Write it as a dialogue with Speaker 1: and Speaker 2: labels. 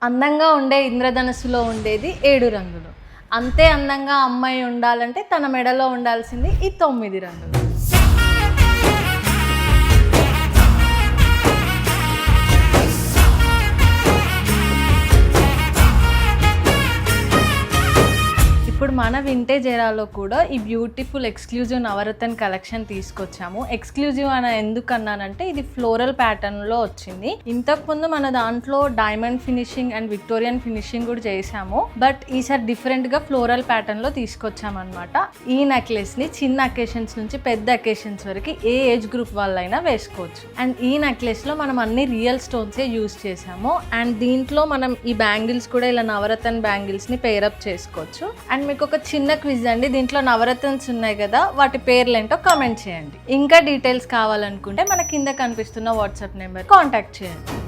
Speaker 1: అందంగా ఉండే ఇంద్రధనుస్సులో ఉండేది 7 రంగులు. అంతే అందంగా అమ్మాయి ఉండాలంటే తన మెడలో ఉండాల్సింది ఈ 9 రంగులు. ఇప్పుడు మన వింటేజ్ ఎరాలో కూడా ఈ బ్యూటిఫుల్ ఎక్స్క్లూజివ్ నవరత్న కలెక్షన్ తీసుకొచ్చాము. ఎక్స్క్లూజివ్ అని ఎందుకు అన్నానంటే ఇది ఫ్లోరల్ ప్యాటర్న్లో వచ్చింది. ఇంతకుముందు మన దాంట్లో diamond finishing and Victorian finishing కూడా చేసాము. బట్ ఈసారి డిఫరెంట్గా ఫ్లోరల్ ప్యాటర్న్లో తీసుకొచ్చామన్నమాట. ఈ నెక్లెస్ని చిన్న అకేషన్స్ నుంచి పెద్ద అకేషన్స్ వరకు ఏ ఏజ్ గ్రూప్ వాళ్ళైనా వేసుకోవచ్చు. అండ్ ఈ నెక్లెస్లో మనం అన్ని రియల్ స్టోన్సే యూజ్ చేసాము. అండ్ దీంట్లో మనం ఈ బ్యాంగిల్స్ కూడా ఇలా నవరత్న బ్యాంగిల్స్ని పేరప్ చేసుకోవచ్చు. అండ్ మీకు ఒక చిన్న క్విజ్ అండి, దీంట్లో నవరత్నాలు ఉన్నాయి కదా, వాటి పేర్లు ఏంటో కామెంట్ చేయండి. ఇంకా డీటెయిల్స్ కావాలనుకుంటే మన కింద కనిపిస్తున్న వాట్సాప్ నెంబర్ కాంటాక్ట్ చేయండి.